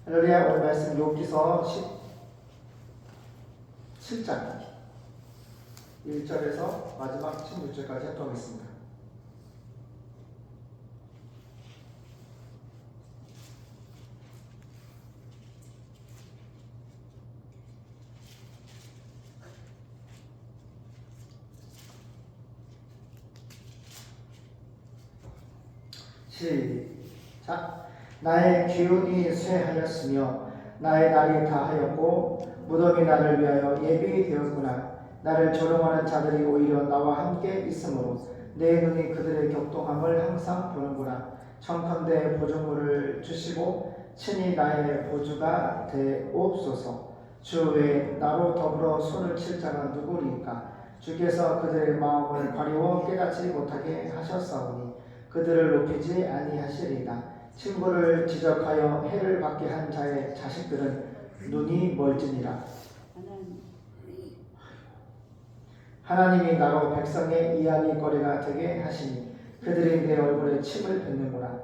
할렐루야. 오늘 말씀 욥기서 17장 1절에서 마지막 16절까지 합독하겠습니다. 시작. 나의 기운이 쇠하였으며 나의 날이 다하였고 무덤이 나를 위하여 예비되었구나. 나를 조롱하는 자들이 오히려 나와 함께 있으므로 내 눈이 그들의 격동함을 항상 보는구나. 청컨대 보조물을 주시고 친히 나의 보주가 되옵소서. 주 외에 나로 더불어 손을 칠 자가 누구리까? 주께서 그들의 마음을 가리워 깨닫지 못하게 하셨사오니 그들을 높이지 아니하시리이다. 친구를 지적하여 해를 받게 한 자의 자식들은 눈이 멀지니라. 하나님이 나로 백성의 이야기거리가 되게 하시니 그들이 내 얼굴에 침을 뱉는구나.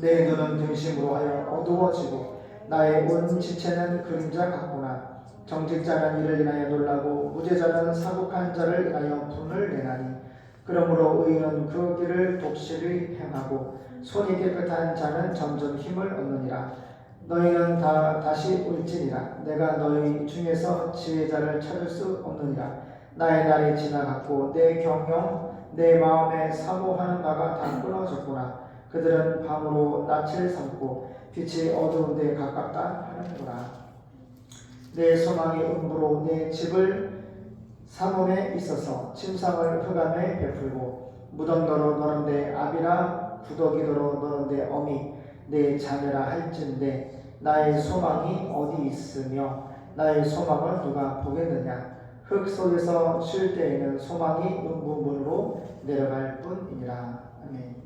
내 눈은 등심으로 하여 어두워지고 나의 온 지체는 그림자 같구나. 정직자는 이를 인하여 놀라고 무죄자는 사국한 자를 인하여 분을 내나니 그러므로 의인은 그 길을 독실히 행하고 손이 깨끗한 자는 점점 힘을 얻느니라. 너희는 다시 울지니라. 내가 너희 중에서 지혜자를 찾을 수 없느니라. 나의 날이 지나갔고 내 경영 내 마음에 사모하는 바가 다 끊어졌구나. 그들은 밤으로 낯을 삼고 빛이 어두운 데 가깝다 하는구나. 내 소망이 음부로 내 집을 삼음에 있어서 침상을 흑암에 베풀고 무덤더러 너런데 아비라 구더기더러 너런데 어미 내 자녀라 할진대 나의 소망이 어디 있으며 나의 소망을 누가 보겠느냐. 흙 속에서 쉴 때에는 소망이 음부문으로 내려갈 뿐이니라. 아멘.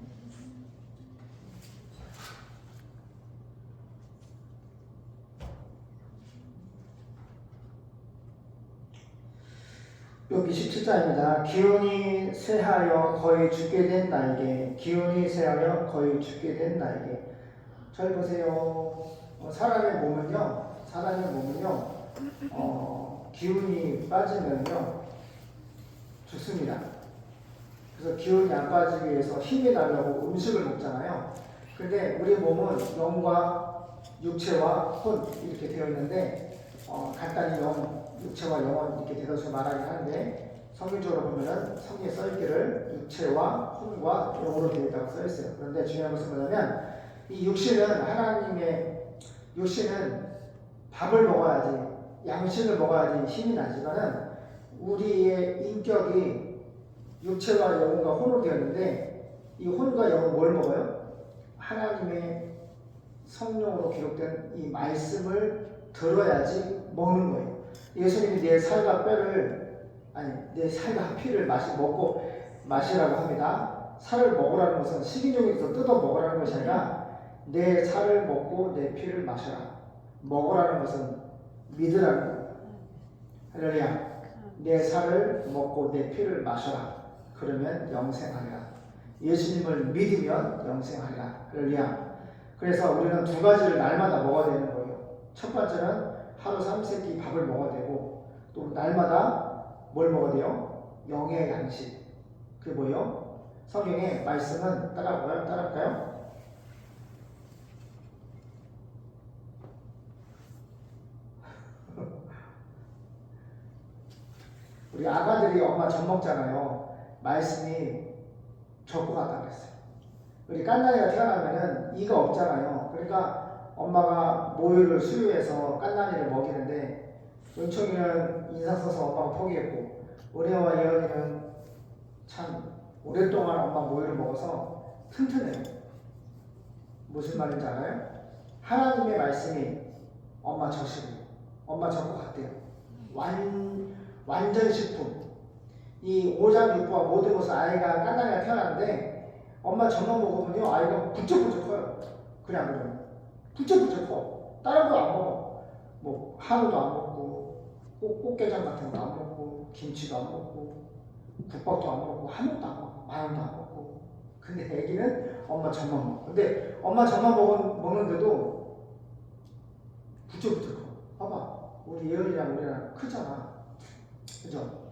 여기 17장입니다. 기운이 쇠하여 거의 죽게 된 날개. 기운이 쇠하여 거의 죽게 된 날개. 잘 보세요. 사람의 몸은요, 기운이 빠지면요, 죽습니다. 그래서 기운이 안 빠지기 위해서 힘이 나려고 음식을 먹잖아요. 근데 우리 몸은 영과 육체와 혼 이렇게 되어 있는데, 간단히 육체와 영혼 이렇게 대도서 말하긴 하는데 성경적으로 보면은 성경에 써있기를 육체와 혼과 영으로 되어 있다고 써있어요. 그런데 중요한 것은 뭐냐면 이 육신은 밥을 먹어야지, 양식을 먹어야지 힘이 나지만은 우리의 인격이 육체와 영혼과 혼으로 되어 있는데 이 혼과 영은 뭘 먹어요? 하나님의 성령으로 기록된 이 말씀을 들어야지 먹는 거예요. 예수님이 내 살과 피를 먹고 마시라고 합니다. 살을 먹으라는 것은 식인종에서 뜯어 먹으라는 것이 아니라 내 살을 먹고 내 피를 마셔라. 먹으라는 것은 믿으라는 거예요. 할렐루야. 내 살을 먹고 내 피를 마셔라. 그러면 영생하리라. 예수님을 믿으면 영생하리라. 할렐루야. 그래서 우리는 두 가지를 날마다 먹어야 되는 거예요. 첫 번째는 하루 3세끼 밥을 먹어야 되고 또 날마다 뭘 먹어야 돼요? 영의 양식. 그게 뭐예요? 성경의 말씀은 따라할까요? 우리 아가들이 엄마 젖 먹잖아요. 말씀이 젖고 같다고 그랬어요. 우리 깐난이가 태어나면은 이가 없잖아요. 그러니까 엄마가 모유를 수유해서 깐난이를 먹이는데 은총이는 인상 써서 엄마가 포기했고 은혜와 예언이는 참 오랫동안 엄마 모유를 먹어서 튼튼해요. 무슨 말인지 알아요? 하나님의 말씀이 엄마 젖이고 엄마 젖과 같대요. 완전 식품. 이 오장육부와 모든 것은 아이가 깐난이가 태어났는데 엄마 젖만 먹으면요 아이가 부쩍부쩍 커요. 그냥 그러면 부쩍부쩍 커. 다른 거 안 먹어. 뭐 한우도 안 먹고 꽃게장 같은 거 안 먹고 김치도 안 먹고 국밥도 안 먹고 아무것도 안 먹고 마늘도 안 먹고 근데 애기는 엄마 젖만 먹어. 근데 엄마 젖만 먹는데도 부쩍부쩍 커. 봐봐. 우리 예언이랑 우리랑 크잖아. 그죠?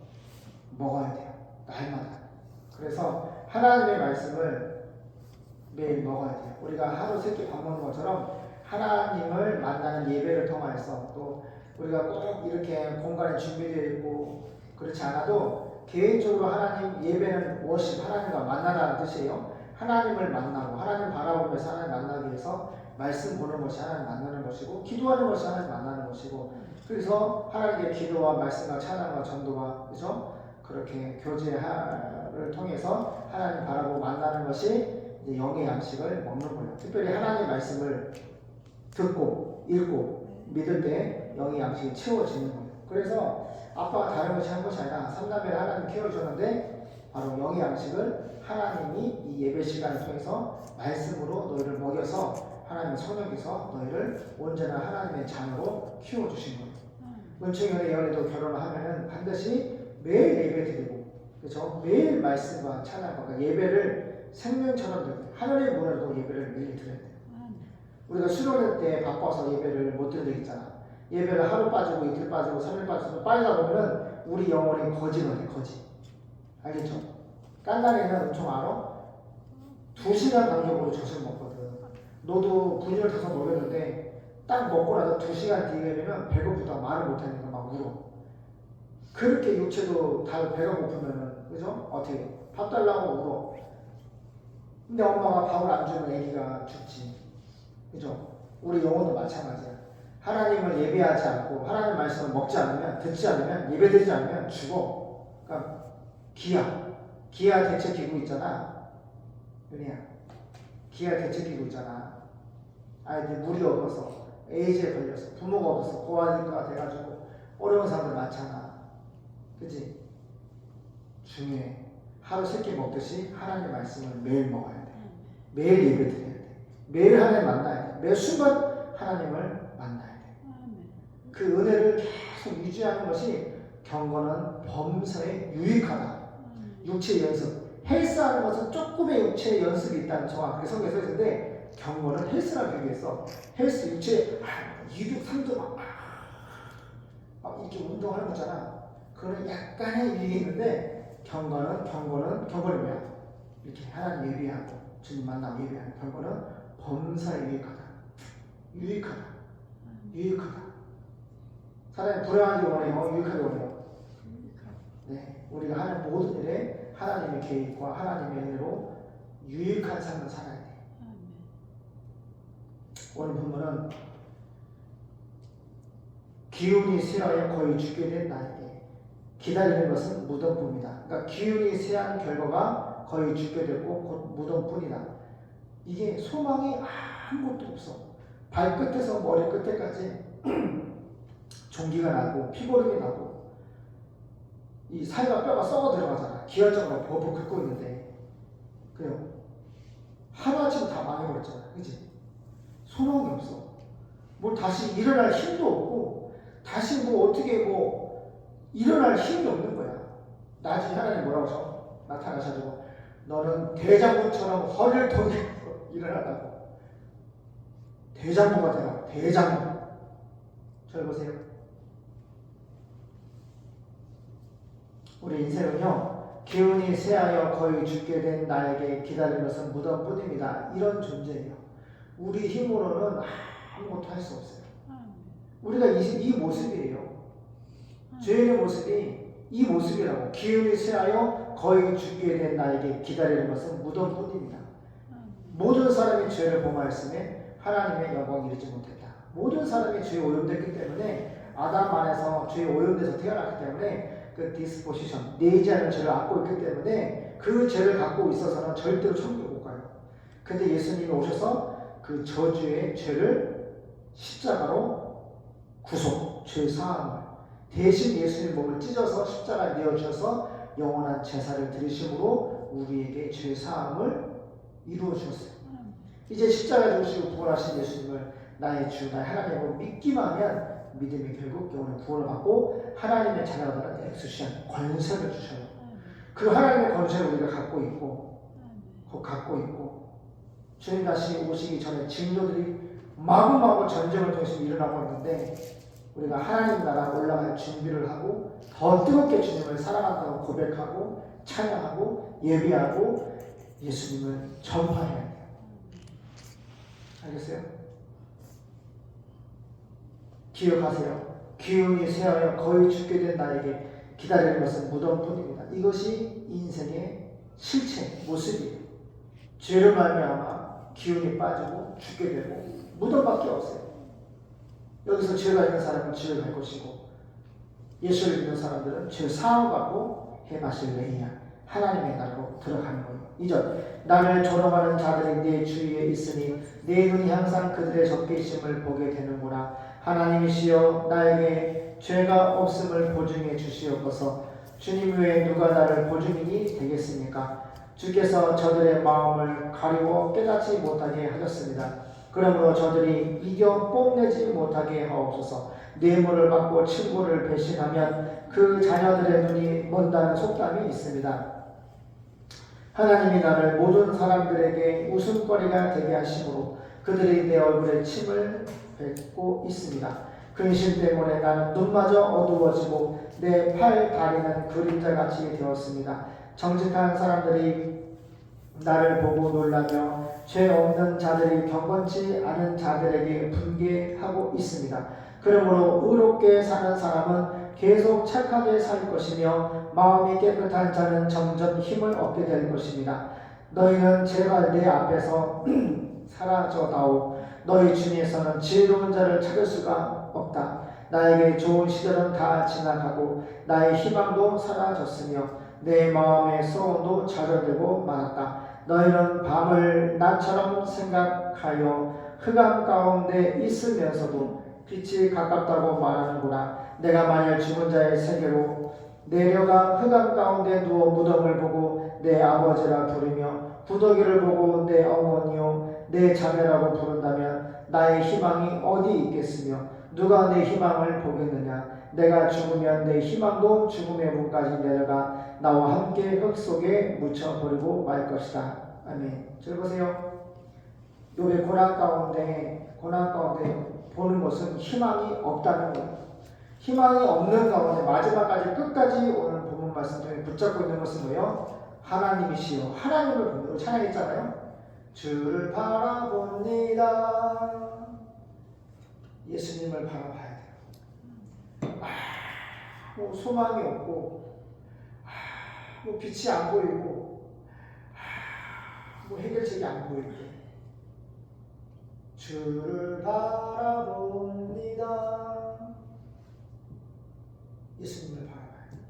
먹어야 돼요. 날마다. 그래서 하나님의 말씀을 매일 먹어야 돼요. 우리가 하루 세끼 밥 먹는 것처럼 하나님을 만나는 예배를 통해서 또 우리가 꼭 이렇게 공간에 준비되어 있고 그렇지 않아도 개인적으로 하나님 예배는 워십 하나님과 만나다는 뜻이에요. 하나님을 만나고 하나님 바라보면서 하나님 만나기 위해서 말씀 보는 것이 하나님 만나는 것이고 기도하는 것이 하나님 만나는 것이고 그래서 하나님의 기도와 말씀과 찬양과 전도와 그죠? 그렇게 교제를 통해서 하나님 바라보고 만나는 것이 이제 영의 양식을 먹는 거예요. 특별히 하나님의 말씀을 듣고 읽고 믿을 때 영의 양식이 채워지는 거예요. 그래서 아빠가 다른 것이 한 것이 아니라 삼남매를 하나님 키워주셨는데 바로 영의 양식을 하나님이 이 예배 시간을 통해서 말씀으로 너희를 먹여서 하나님의 손역에서 너희를 온전한 하나님의 자녀로 키워주신 거예요. 은총연의 연애도 결혼을 하면은 반드시 매일 예배 드리고 그렇죠? 매일 말씀과 찬양과 그러니까 예배를 생명처럼 드려요. 하늘의 문으로도 예배를 매일 드려야 돼요. 우리가 수련회 때 바빠서 예배를 못 드는 적 있잖아. 예배를 하루 빠지고 이틀 빠지고 3일 빠지고 빠지다 보면은 우리 영혼이 거지가 돼. 거지. 알겠죠? 깐날에는 엄청 알아? 2시간 간격으로 젖을 먹거든. 너도 분유를 타서 먹였는데 딱 먹고 나서 2시간 뒤에 되면 배고프다고 말을 못하니까 막 울어. 그렇게 육체도 다 배가 고프면은 그죠? 어떻게 밥 달라고 울어. 근데 엄마가 밥을 안 주면 애기가 죽지. 그죠? 우리 영혼도 마찬가지야. 하나님을 예배하지 않고 하나님 말씀을 먹지 않으면 듣지 않으면 예배드리지 않으면 죽어. 그러니까 기아 대책기구 있잖아. 은혜야. 기아 대책기구 있잖아. 아이들 물이 없어서 에이즈에 걸려서 부모가 없어서 고아니까 돼가지고 어려운 사람들 많잖아. 그치? 중요해. 하루 3끼 먹듯이 하나님의 말씀을 매일 먹어야 돼. 매일 예배 드려야 돼. 매일 하나님 만나야 돼. 매 순간 하나님을 만나야 돼. 그 은혜를 계속 유지하는 것이 경건은 범사에 유익하다. 육체 연습. 헬스하는 것은 조금의 육체 연습이 있다는 정확하게 성경에 써 있는데 경건은 헬스랑 비교해서 헬스 육체 2두 3두 막 이렇게 운동하는 거잖아. 그거는 약간의 유익이 있는데 경건은 뭐야? 이렇게 하나님 예배하고 주님 만나고 예배하는 경건은 범사에 유익하다. 사람이 불행하기 원해요? 유익하기 원해요? 네, 우리가 하는 모든 일에 하나님의 계획과 하나님의 은혜로 유익한 삶을 살아야 돼. 오늘 본문은 기운이 쇠하여 거의 죽게 된 나에게 기다리는 것은 무덤뿐이다. 그러니까 기운이 쇠한 결과가 거의 죽게 됐고 곧 무덤뿐이다. 이게 소망이 아무것도 없어. 발끝에서 머리 끝에까지 종기가 나고 피고름이 나고 이 살과 뼈가 썩어 들어가잖아. 기혈적으로 버벅 긁고 있는데 그래요. 하루아침에 다 망해버렸잖아. 그치? 소망이 없어. 뭘 다시 일어날 힘도 없고 다시 뭐 어떻게 일어날 힘이 없는 거야. 나중에 하나님 뭐라고 하셔? 나타나셔가지고 너는 대장부처럼 허리를 통해 일어나라고. 대장부가 되라. 대장부. 잘 보세요. 우리 인생은요, 기운이 쇠하여 거의 죽게 된 나에게 기다리는 것은 무덤뿐입니다. 이런 존재예요. 우리 힘으로는 아무것도 할 수 없어요. 우리가 이 모습이에요. 죄인의 모습이 이 모습이라고. 기운이 쇠하여 거의 죽게 된 나에게 기다리는 것은 무덤뿐입니다. 모든 사람이 죄를 범하였음에 하나님의 영광을 이루지 못했다. 모든 사람이 죄에 오염됐기 때문에 아담 안에서 죄에 오염돼서 태어났기 때문에 그 디스포지션, 내지 않은 죄를 안고 있기 때문에 그 죄를 갖고 있어서는 절대로 천국에 못 가요. 근데 예수님이 오셔서 그 저주의 죄를 십자가로 구속, 죄 사함을 대신 예수님 몸을 찢어서 십자가에 내어주셔서 영원한 제사를 드리심으로 우리에게 죄 사함을 이루어 주셨어요. 이제 십자가에 죽으시고 부활하신 예수님을 나의 주, 나의 하나님으로 믿기만 하면 믿음이 결국 영혼의 구원을 받고 하나님의 자녀가 되는 엑스시안 권세를 주셔요. 그 하나님의 권세를 우리가 갖고 있고 갖고 있고, 주님 다시 오시기 전에 징조들이 마구마구 전쟁을 통해서 일어나고 있는데, 우리가 하나님 나라 올라갈 준비를 하고 더 뜨겁게 주님을 사랑한다고 고백하고 찬양하고 예비하고 예수님을 전파해야 돼요. 알겠어요? 기억하세요. 기운이 쇠하여 거의 죽게 된 나에게 기다리는 것은 무덤뿐입니다. 이것이 인생의 실체, 모습이에요. 죄를 말미암아 기운이 빠지고 죽게 되고 무덤밖에 없어요. 여기서 죄가 있는 사람은 죄를 갈 것이고, 예수를 믿는 사람들은 죄 사함받고 해마실 레이야 하나님의 나라로 들어가는 거예요. 2절, 나를 조롱하는 자들이 내 주위에 있으니 내 눈이 항상 그들의 적게 있음을 보게 되는구나. 하나님이시여 나에게 죄가 없음을 보증해 주시옵소서. 주님 외에 누가 나를 보증인이 되겠습니까? 주께서 저들의 마음을 가리워 깨닫지 못하게 하셨습니다. 그러므로 저들이 이겨 뽐내지 못하게 하옵소서. 뇌물을 받고 친구를 배신하면 그 자녀들의 눈이 먼다는 속담이 있습니다. 하나님이 나를 모든 사람들에게 웃음거리가 되게 하심으로 그들이 내 얼굴에 침을 뱉고 있습니다. 근심 때문에 나는 눈마저 어두워지고 내 팔 다리는 그림자같이 되었습니다. 정직한 사람들이 나를 보고 놀라며 죄 없는 자들이 경건치 않은 자들에게 분개하고 있습니다. 그러므로 의롭게 사는 사람은 계속 착하게 살 것이며 마음이 깨끗한 자는 점점 힘을 얻게 될 것입니다. 너희는 제발 내 앞에서 사라져다오. 너희 중에서는 지혜로운 자를 찾을 수가 없다. 나에게 좋은 시절은 다 지나가고 나의 희망도 사라졌으며 내 마음의 소원도 좌절되고 말았다. 너희는 밤을 낮처럼 생각하여 흑암 가운데 있으면서도 빛이 가깝다고 말하는구나. 내가 만일 죽은 자의 세계로 내려가 흑암 가운데 누워 무덤을 보고 내 아버지라 부르며 구더기를 보고 내 어머니요 내 자매라고 부른다면 나의 희망이 어디 있겠으며 누가 내 희망을 보겠느냐. 내가 죽으면 내 희망도 죽음의 문까지 내려가 나와 함께 흙 속에 묻혀버리고 말 것이다. 아멘. 저 보세요. 욥의 고난 가운데 보는 것은 희망이 없다는 거예요. 희망이 없는 가운데 마지막까지 끝까지 오늘 본문 말씀 중에 붙잡고 있는 것은 뭐예요? 하나님이시여. 하나님을 보는 찬양했잖아요. 주를 바라봅니다. 예수님을 바라봐야 돼요. 뭐 소망이 없고, 뭐 빛이 안 보이고, 뭐 해결책이 안 보일 때, 주를 바라봅니다. 예수님을 바라봐야 돼요.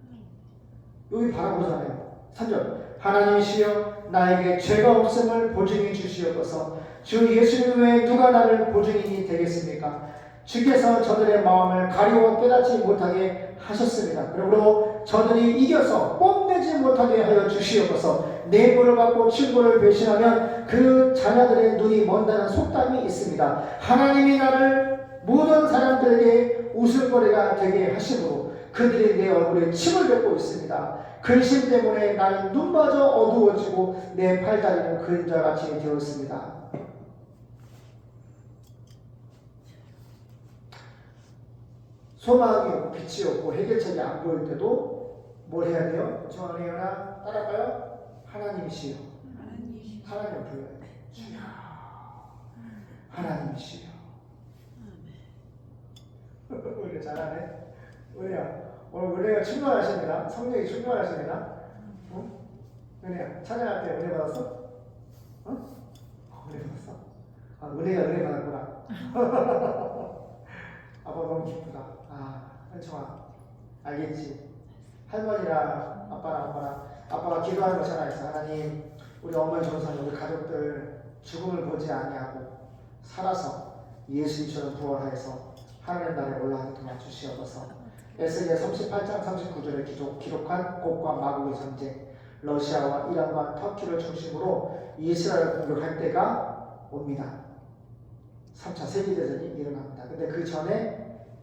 여기 바라보잖아요. 3절, 하나님이시여 나에게 죄가 없음을 보증해 주시옵소서. 주 예수님 외에 누가 나를 보증인이 되겠습니까? 주께서 저들의 마음을 가리워 깨닫지 못하게 하셨습니다. 그러므로 저들이 이겨서 뽐내지 못하게 하여 주시옵소서. 뇌물을 받고 친구를 배신하면 그 자녀들의 눈이 먼다는 속담이 있습니다. 하나님이 나를 모든 사람들에게 웃음거리가 되게 하심으로 그들이 내 얼굴에 침을 뱉고 있습니다. 근심 때문에 나는 눈마저 어두워지고 내 팔다리는 그림자같이 되었습니다. 소망이 없고 빛이 없고 해결책이 안 보일 때도 뭘 해야 돼요? 정한이나 따라갈까요? 하나님이시여. 하나님을 불러야 돼. 주여. 하나님이시여. 우리 잘하네. 은혜야. 오늘 은혜가 충만하십니다. 성령이 충만하십니다. 응? 은혜야. 찬양할 때 은혜 받았어? 응? 은혜 받았어? 아, 은혜가 은혜 받았구나. 아빠 너무 기쁘다. 현청아, 알겠지? 할머니랑 아빠가 기도하는 것이 하나 있어. 하나님, 우리 어머니 전사님, 우리 가족들 죽음을 보지 아니하고 살아서 예수님처럼 부활하여서 하나님 나라에 올라가게 도와주시옵소서. 에스겔 38장 39절에 기록한 곡과 마곡의 전쟁, 러시아와 이란과 터키를 중심으로 이스라엘을 공격할 때가 옵니다. 3차 세계대전이 일어납니다. 근데 그 전에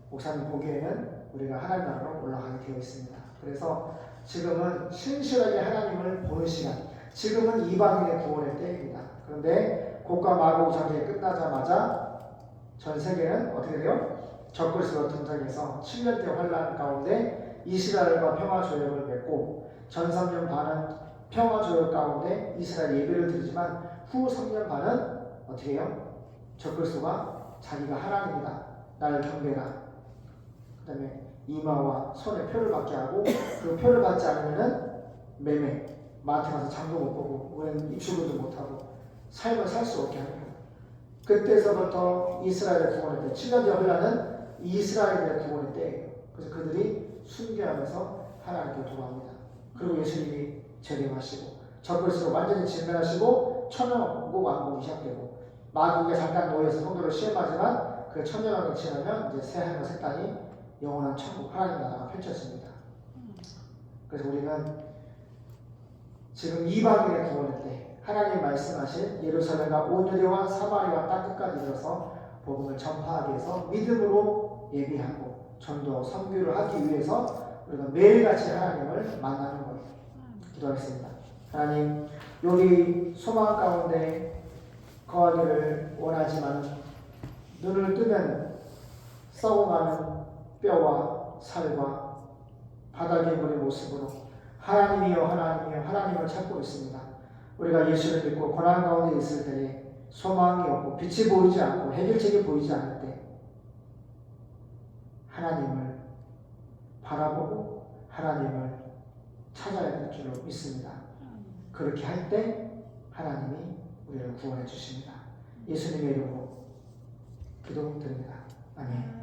목사님 보기에는 우리가 하나님 나라로 올라가게 되어 있습니다. 그래서 지금은 신실하게 하나님을 보는 시간, 지금은 이방인의 구원의 때입니다. 그런데 곡과 마곡 전쟁이 끝나자마자 전 세계는 어떻게 돼요? 적그리스도가 등장해서 7년대 환란 가운데 이스라엘과 평화조약을 맺고 전 3년 반은 평화조약 가운데 이스라엘 예배를 드리지만 후 3년 반은 어떻게 해요? 적그리스도가 자기가 하나님이다, 나를 경배라, 그 다음에 이마와 손에 표를 받게 하고 그 표를 받지 않으면은 매매, 마트 가서 장도 못 보고 우리는 입출근도 못하고 삶을 살 수 없게 하는 거예요. 그때서부터 이스라엘의 구원의 때, 7년 뒤에 흘러는 이스라엘의 구원의 때예요. 그래서 그들이 순교하면서 하나님께 돌아옵니다. 그리고 예수님이 재림하시고 적그리스도를 완전히 진멸하시고 천년왕국 왕국이 시작되고 마귀가 잠깐 놓여서 성도를 시험하지만 그 천년왕국이 지나면 이제 새하늘과 새 땅이 영원한 천국 하나님 나라가 펼쳐집니다. 그래서 우리는 지금 이방인의 구원의 때 하나님 말씀하신 예루살렘과 온 유대와 사마리아 땅 끝까지 이르러서 복음을 전파하기 위해서 믿음으로 예비하고 전도 선교를 하기 위해서 우리가 매일같이 하나님을 만나는 거예요. 기도하겠습니다. 하나님, 여기 소망 가운데 거하기를 원하지만 눈을 뜨면 썩어가는 뼈와 살과 바닥에 물의 모습으로 하나님이여 하나님이여 하나님을 찾고 있습니다. 우리가 예수를 믿고 고난 가운데 있을 때에 소망이 없고 빛이 보이지 않고 해결책이 보이지 않을 때 하나님을 바라보고 하나님을 찾아야 될 줄로 믿습니다. 그렇게 할 때 하나님이 우리를 구원해 주십니다. 예수님의 이름으로 기도드립니다. 아멘.